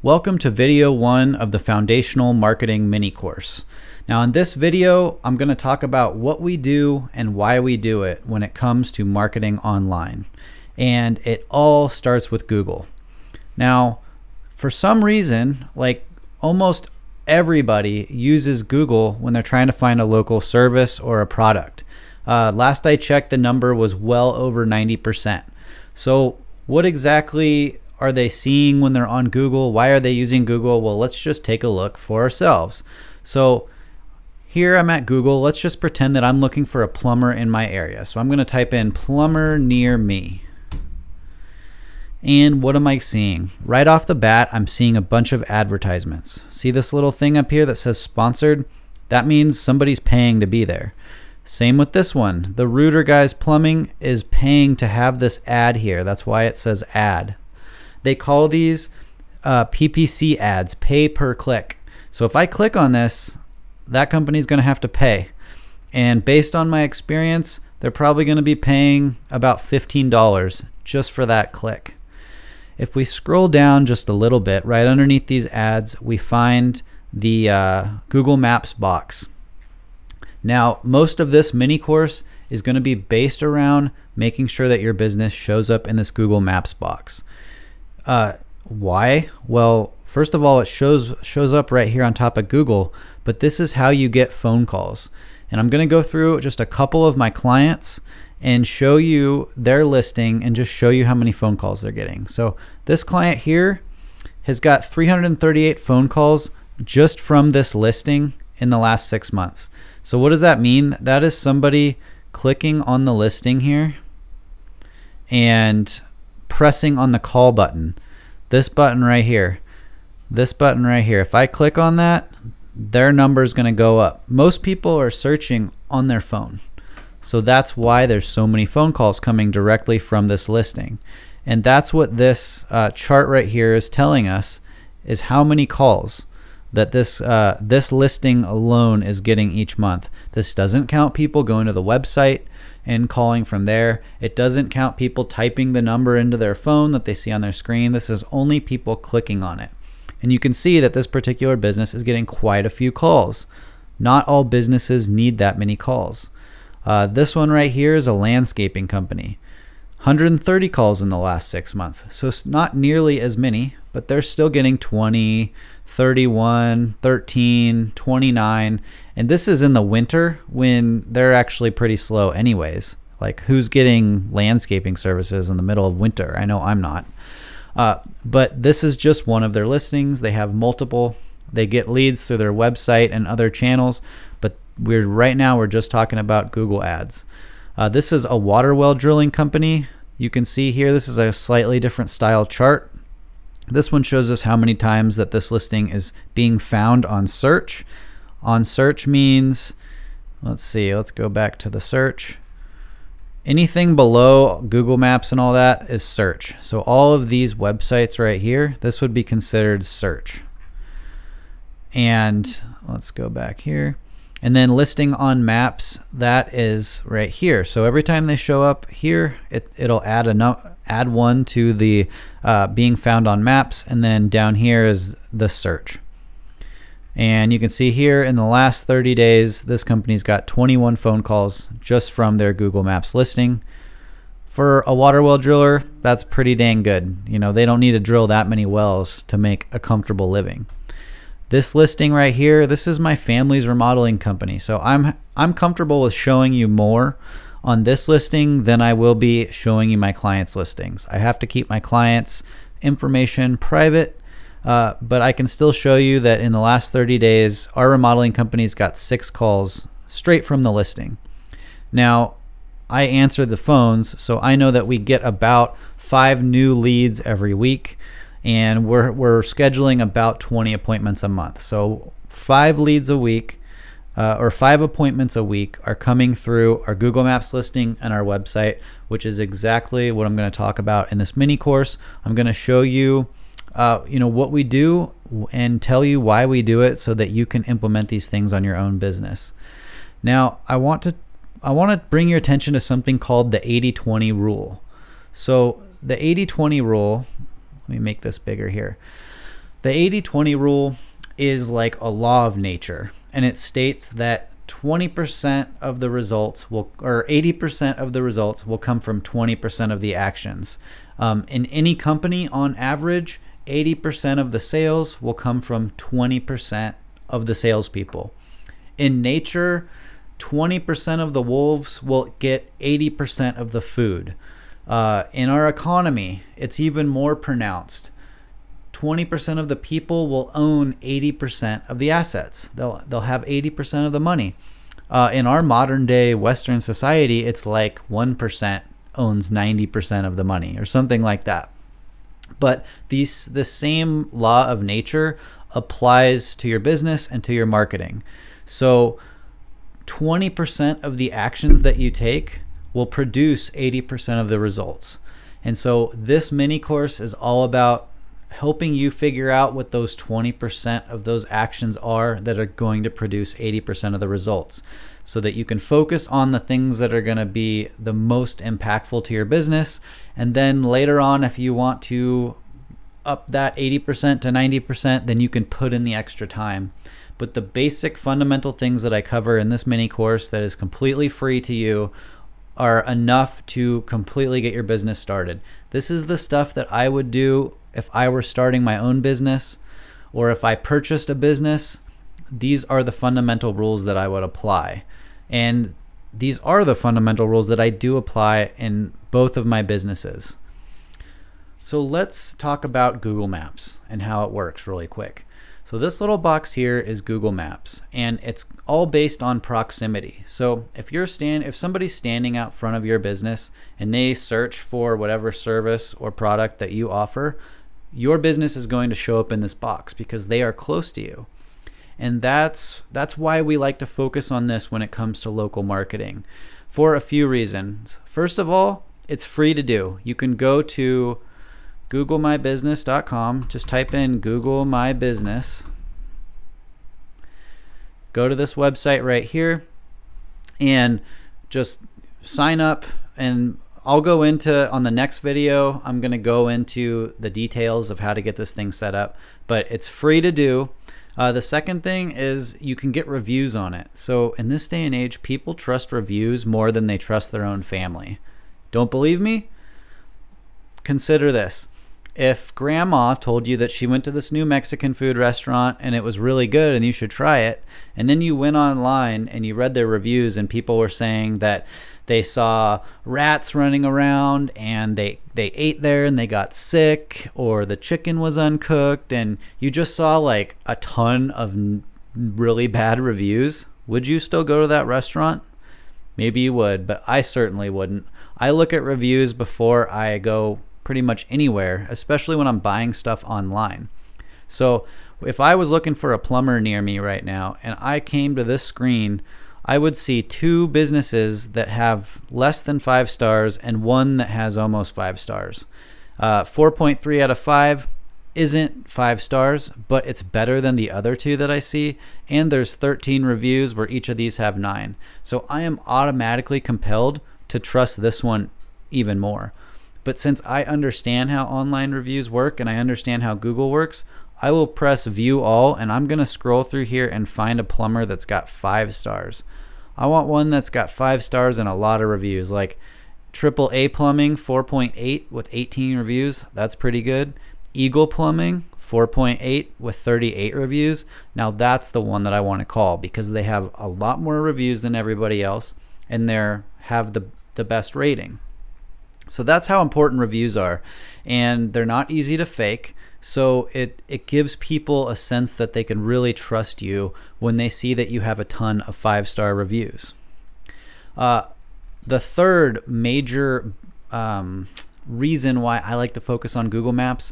Welcome to video 1 of the Foundational Marketing mini course. Now in this video, I'm going to talk about what we do and why we do it when it comes to marketing online. And it all starts with Google. Now, for some reason, like almost everybody uses Google when they're trying to find a local service or a product. Last I checked, the number was well over 90%. So what exactly are they seeing when they're on Google? Why are they using Google? Well, let's just take a look for ourselves. So here I'm at Google. Let's just pretend that I'm looking for a plumber in my area. So I'm going to type in plumber near me. And what am I seeing? Right off the bat, I'm seeing a bunch of advertisements. See this little thing up here that says sponsored? That means somebody's paying to be there. Same with this one. The Rooter Guys Plumbing is paying to have this ad here. That's why it says ad. They call these PPC ads, pay per click. So if I click on this, that company's going to have to pay. And based on my experience, they're probably going to be paying about $15 just for that click. If we scroll down just a little bit, right underneath these ads, we find the Google Maps box. Now, most of this mini course is going to be based around making sure that your business shows up in this Google Maps box. Why? Well, first of all, it shows up right here on top of Google, but this is how you get phone calls. And I'm going to go through just a couple of my clients and show you their listing and just show you how many phone calls they're getting. So this client here has got 338 phone calls just from this listing in the last 6 months. So what does that mean? That is somebody clicking on the listing here and pressing on the call button. This button right here. This button right here. If I click on that, their number is going to go up. Most people are searching on their phone. So that's why there's so many phone calls coming directly from this listing. And that's what this chart right here is telling us, is how many calls that this listing alone is getting each month. This doesn't count people going to the website and calling from there. It doesn't count people typing the number into their phone that they see on their screen. This is only people clicking on it. And you can see that this particular business is getting quite a few calls. Not all businesses need that many calls. This one right here is a landscaping company. 130 calls in the last 6 months. So it's not nearly as many, but they're still getting 20, 31, 13, 29. And this is in the winter when they're actually pretty slow anyways. Like, who's getting landscaping services in the middle of winter? I know I'm not. But this is just one of their listings. They have multiple. They get leads through their website and other channels. But right now we're just talking about Google ads. This is a water well drilling company. You can see here, this is a slightly different style chart. This one shows us how many times that this listing is being found on search. On search means, let's see, let's go back to the search. Anything below Google Maps and all that is search. So all of these websites right here, this would be considered search. And let's go back here. And then listing on maps, that is right here. So every time they show up here, it'll add one to the being found on maps, and then down here is the search. And you can see here in the last 30 days, this company's got 21 phone calls just from their Google Maps listing. For a water well driller, that's pretty dang good. You know, they don't need to drill that many wells to make a comfortable living. This listing right here, this is my family's remodeling company. So I'm comfortable with showing you more on this listing than I will be showing you my clients' listings. I have to keep my clients' information private, but I can still show you that in the last 30 days, our remodeling company's got 6 calls straight from the listing. Now, I answer the phones, so I know that we get about 5 new leads every week. And we're scheduling about 20 appointments a month. So 5 leads a week, or 5 appointments a week are coming through our Google Maps listing and our website, which is exactly what I'm going to talk about in this mini course. I'm going to show you, what we do and tell you why we do it so that you can implement these things on your own business. Now, I want to bring your attention to something called the 80-20 rule. So the 80-20 rule, let me make this bigger here. The 80-20 rule is like a law of nature, and it states that 20% of the results will, or 80% of the results will come from 20% of the actions. In any company, on average, 80% of the sales will come from 20% of the salespeople. In nature, 20% of the wolves will get 80% of the food. In our economy, it's even more pronounced. 20% of the people will own 80% of the assets. They'll have 80% of the money. In our modern day Western society, it's like 1% owns 90% of the money or something like that. But the same law of nature applies to your business and to your marketing. So 20% of the actions that you take will produce 80% of the results. And so this mini course is all about helping you figure out what those 20% of those actions are that are going to produce 80% of the results, so that you can focus on the things that are going to be the most impactful to your business. And then later on, if you want to up that 80% to 90%, then you can put in the extra time. But the basic fundamental things that I cover in this mini course that is completely free to you are enough to completely get your business started. This is the stuff that I would do if I were starting my own business, or if I purchased a business. These are the fundamental rules that I would apply. And these are the fundamental rules that I do apply in both of my businesses. So let's talk about Google Maps and how it works really quick. So this little box here is Google Maps, and it's all based on proximity. So if somebody's standing out front of your business and they search for whatever service or product that you offer, your business is going to show up in this box because they are close to you. And that's why we like to focus on this when it comes to local marketing, for a few reasons. First of all, it's free to do. You can go to googlemybusiness.com, just type in Google My Business, go to this website right here, and just sign up. And I'll go into, on the next video, I'm going to go into the details of how to get this thing set up, but it's free to do. The second thing is you can get reviews on it. So in this day and age, people trust reviews more than they trust their own family. Don't believe me? Consider this. If grandma told you that she went to this new Mexican food restaurant and it was really good and you should try it, and then you went online and you read their reviews and people were saying that they saw rats running around and they ate there and they got sick, or the chicken was uncooked, and you just saw like a ton of really bad reviews, would you still go to that restaurant? Maybe you would, but I certainly wouldn't. I look at reviews before I go pretty much anywhere, especially when I'm buying stuff online. So if I was looking for a plumber near me right now and I came to this screen, I would see 2 businesses that have less than 5 stars and one that has almost 5 stars. 4.3 out of 5 isn't 5 stars, but it's better than the other 2 that I see. And there's 13 reviews where each of these have 9. So I am automatically compelled to trust this one even more. But since I understand how online reviews work and I understand how Google works, I will press view all, and I'm going to scroll through here and find a plumber that's got 5 stars. I want one that's got 5 stars and a lot of reviews, like AAA Plumbing 4.8 with 18 reviews. That's pretty good. Eagle Plumbing 4.8 with 38 reviews. Now that's the one that I want to call because they have a lot more reviews than everybody else and they have the best rating. So that's how important reviews are, and they're not easy to fake. So it gives people a sense that they can really trust you when they see that you have a ton of 5-star reviews. The third major reason why I like to focus on Google Maps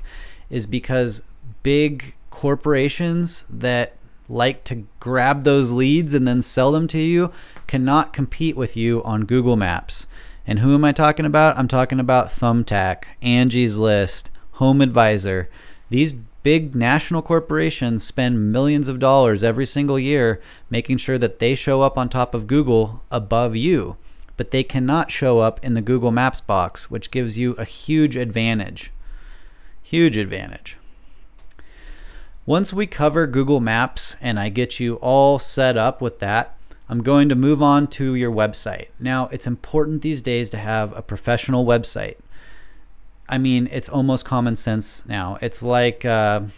is because big corporations that like to grab those leads and then sell them to you cannot compete with you on Google Maps. And who am I talking about? I'm talking about Thumbtack, Angie's List, Home Advisor. These big national corporations spend millions of dollars every single year making sure that they show up on top of Google above you, but they cannot show up in the Google Maps box, which gives you a huge advantage. Huge advantage. Once we cover Google Maps and I get you all set up with that, I'm going to move on to your website. Now, it's important these days to have a professional website. I mean, it's almost common sense now. It's like the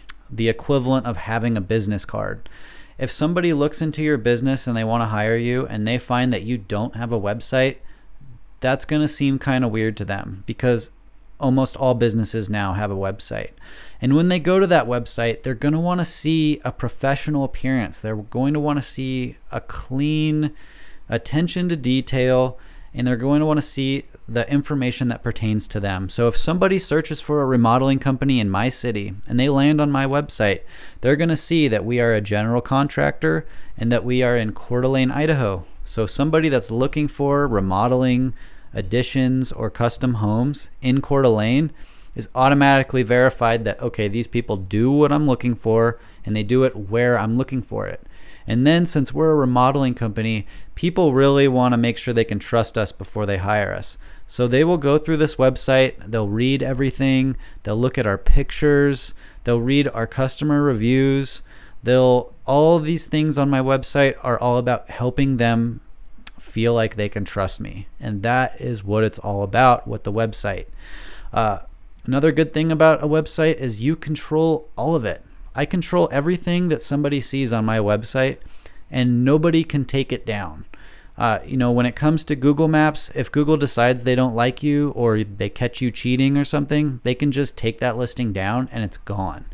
equivalent of having a business card. If somebody looks into your business and they want to hire you and they find that you don't have a website, that's going to seem kind of weird to them, because almost all businesses now have a website. And when they go to that website, they're going to want to see a professional appearance. They're going to want to see a clean attention to detail, and they're going to want to see the information that pertains to them. So if somebody searches for a remodeling company in my city and they land on my website, they're going to see that we are a general contractor and that we are in Coeur d'Alene, Idaho. So somebody that's looking for remodeling, additions, or custom homes in Coeur d'Alene is automatically verified that, okay, these people do what I'm looking for and they do it where I'm looking for it. And then, since we're a remodeling company, people really want to make sure they can trust us before they hire us. So they will go through this website, they'll read everything, they'll look at our pictures, they'll read our customer reviews, all of these things on my website are all about helping them feel like they can trust me. And that is what it's all about with the website. Another good thing about a website is you control all of it. I control everything that somebody sees on my website, and nobody can take it down. You know, when it comes to Google Maps, if Google decides they don't like you or they catch you cheating or something, they can just take that listing down and it's gone.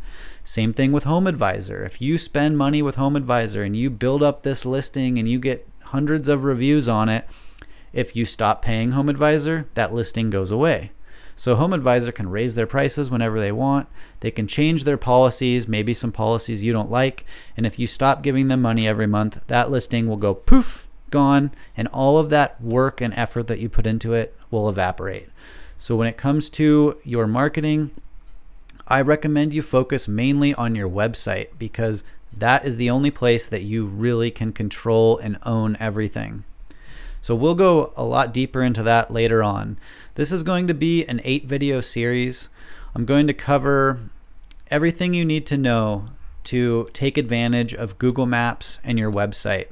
Same thing with Home Advisor. If you spend money with Home Advisor and you build up this listing and you get hundreds of reviews on it, if you stop paying Home Advisor, that listing goes away. So Home Advisor can raise their prices whenever they want. They can change their policies, maybe some policies you don't like, and if you stop giving them money every month, that listing will go poof, gone, and all of that work and effort that you put into it will evaporate. So when it comes to your marketing, I recommend you focus mainly on your website, because that is the only place that you really can control and own everything. So we'll go a lot deeper into that later on. This is going to be an 8-video series. I'm going to cover everything you need to know to take advantage of Google Maps and your website.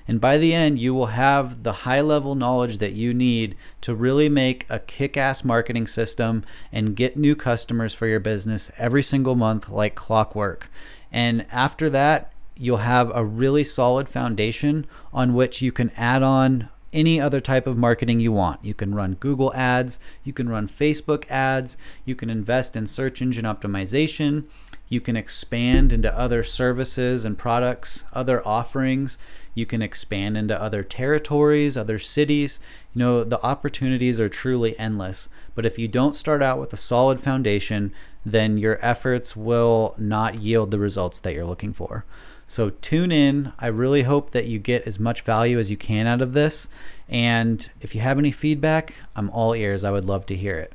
And by the end, you will have the high-level knowledge that you need to really make a kick-ass marketing system and get new customers for your business every single month like clockwork. And after that, you'll have a really solid foundation on which you can add on any other type of marketing you want. You can run Google ads, you can run Facebook ads, you can invest in search engine optimization, you can expand into other services and products, other offerings, you can expand into other territories, other cities. You know, the opportunities are truly endless. But if you don't start out with a solid foundation, then your efforts will not yield the results that you're looking for. So tune in. I really hope that you get as much value as you can out of this. And if you have any feedback, I'm all ears. I would love to hear it.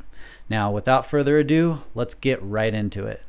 Now, without further ado, let's get right into it.